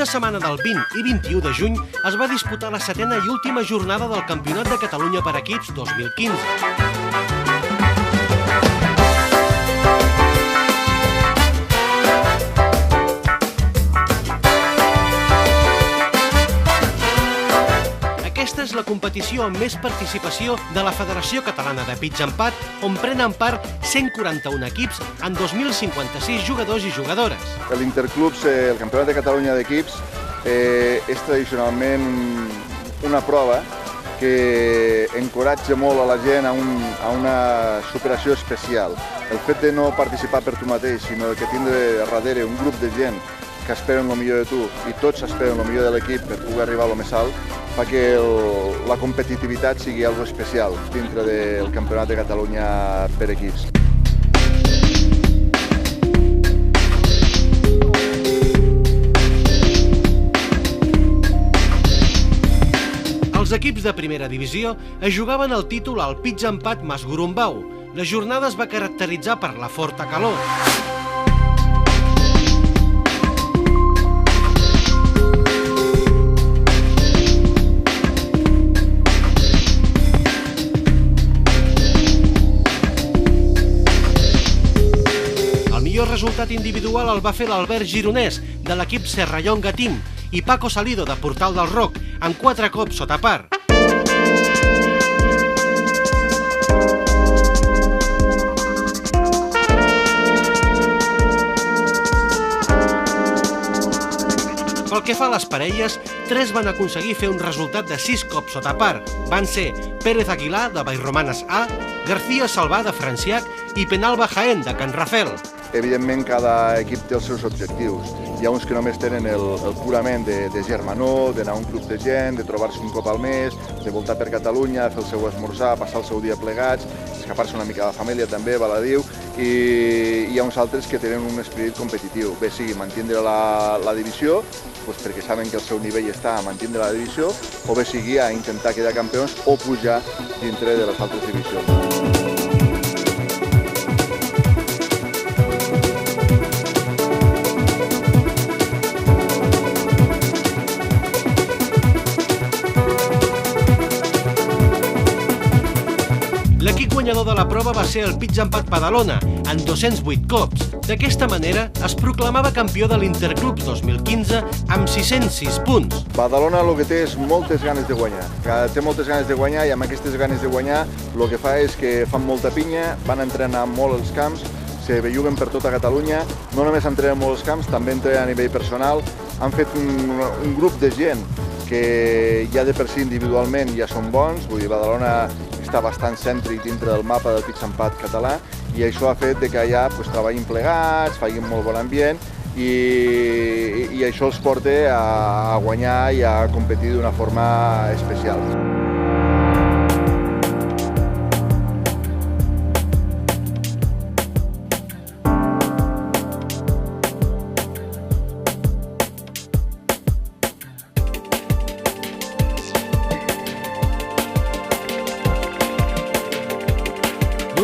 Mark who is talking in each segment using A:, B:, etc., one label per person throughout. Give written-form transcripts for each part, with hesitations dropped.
A: de setmana del 20 i 21 de juny es va disputar la 7a i última jornada del Campionat de Catalunya per equips 2015. Aquesta és la competició amb més participació de la Federació Catalana de Pitch and Pad, on prenen part 141 equips amb 2.056 jugadors i jugadores.
B: L'Interclubs, el Campionat de Catalunya d'equips, és tradicionalment una prova que encoratja molt a la gent a una superació especial. El fet de no participar per tu mateix, sinó que tindre darrere un grup de gent que esperen el millor de tu i tots esperen el millor de l'equip per poder arribar a lo més alt, fa que la competitivitat sigui algo especial dintre del Campionat de Catalunya per equips.
A: Els equips de primera divisió es jugaven el títol al Pitch and Pad Mas Gorumbau. La jornada es va caracteritzar per la forta calor. El resultat individual el va fer l'Albert Gironès, de l'equip Serrallonga Team, i Paco Salido, de Portal del Roc, amb 4 cops sota par. Pel que fa a les parelles, 3 van aconseguir fer un resultat de 6 cops sota par. Van ser Pérez Aguilar, de Vallromanes A, García Salvà, de Franciac, i Penalba Jaén, de Can Rafel.
B: Evidentment, cada equip té els seus objectius. Hi ha uns que només tenen el purament de germanor, d'anar a un club de gent, de trobar-se un cop al mes, de voltar per Catalunya, fer el seu esmorzar, passar el seu dia plegats, escapar-se una mica de la família també, val a dir, i hi ha uns altres que tenen un esperit competitiu. Bé sigui mantindre la divisió, perquè saben que el seu nivell està a mantindre la divisió, o bé sigui a intentar quedar campions o pujar dintre de les altres divisions.
A: L'equip guanyador de la prova va ser el Pitch and Pad Badalona, en 208 cops. D'aquesta manera, es proclamava campió de l'Interclubs 2015 amb 606 punts.
B: Badalona el que té és moltes ganes de guanyar. Té moltes ganes de guanyar i amb aquestes ganes de guanyar el que fa és que fan molta pinya, van entrenar molt els camps, se belluguen per tota Catalunya, no només entrenen molt els camps, també entrenen a nivell personal. Han fet un grup de gent que ja de per si individualment ja són bons, vull dir, Badalona està bastant cèntric dintre del mapa del Pitch and Pad català i això ha fet que allà treballin plegats, facin molt bon ambient i això els porta a guanyar i a competir d'una forma especial.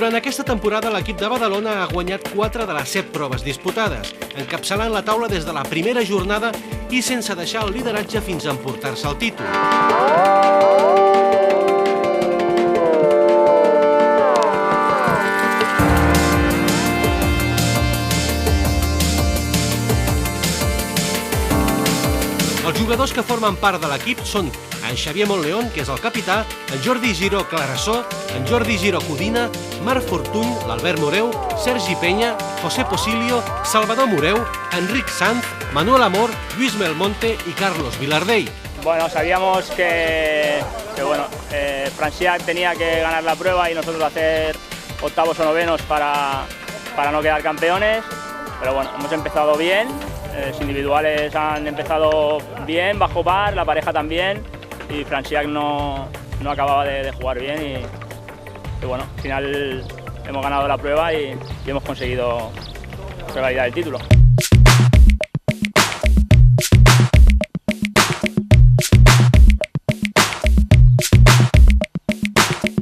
A: Durant aquesta temporada, l'equip de Badalona ha guanyat 4 de les 7 proves disputades, encapçalant la taula des de la primera jornada i sense deixar el lideratge fins a emportar-se el títol. Els jugadors que formen part de l'equip són en Xavier Montleón, que és el capità, en Jordi Giró Clarassó, en Jordi Giró Codina, Marc Fortuny, l'Albert Moreu, Sergi Penya, José Posilio, Salvador Moreu, Enric Sanz, Manuel Amor, Lluís Melmonte y Carlos Vilardell.
C: Bueno, sabíamos que Franciac tenía que ganar la prueba y nosotros hacer octavos o novenos para no quedar campeones, pero bueno, hemos empezado bien. Los individuales han empezado bien, bajo par, la pareja también, y Franciac no acababa de jugar bien y bueno, al final hemos ganado la prueba y hemos conseguido revalidar el título.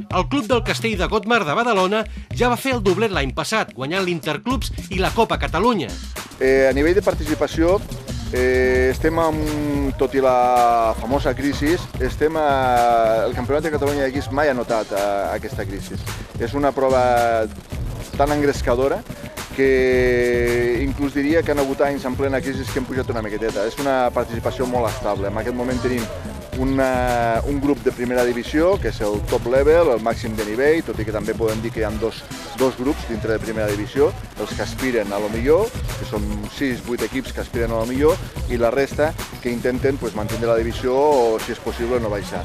A: El Club del Castell de Godmar de Badalona ja va fer el doblet l'any passat, guanyant l'Interclubs i la Copa Catalunya.
B: A nivell de participació Estem, tot i la famosa crisi, el Campionat de Catalunya de guix mai ha notat aquesta crisi. És una prova tan engrescadora que inclús diria que han hagut anys en plena crisi que hem pujat una miqueteta. És una participació molt estable. En aquest moment tenim un grup de primera divisió, que és el top level, el màxim de nivell, tot i que també podem dir que hi ha dos grups dintre de primera divisió, els que aspiren a lo millor, que són 6-8 equips que aspiren a lo millor, i la resta que intenten mantenir la divisió o, si és possible, no baixar.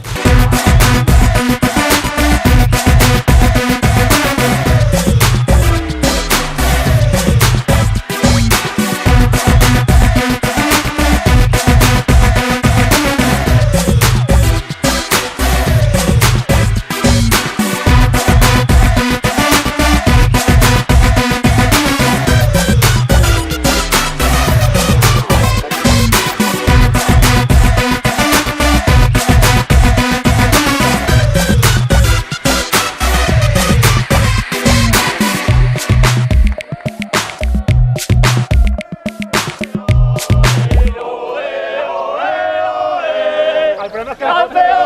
C: ¡Campeón!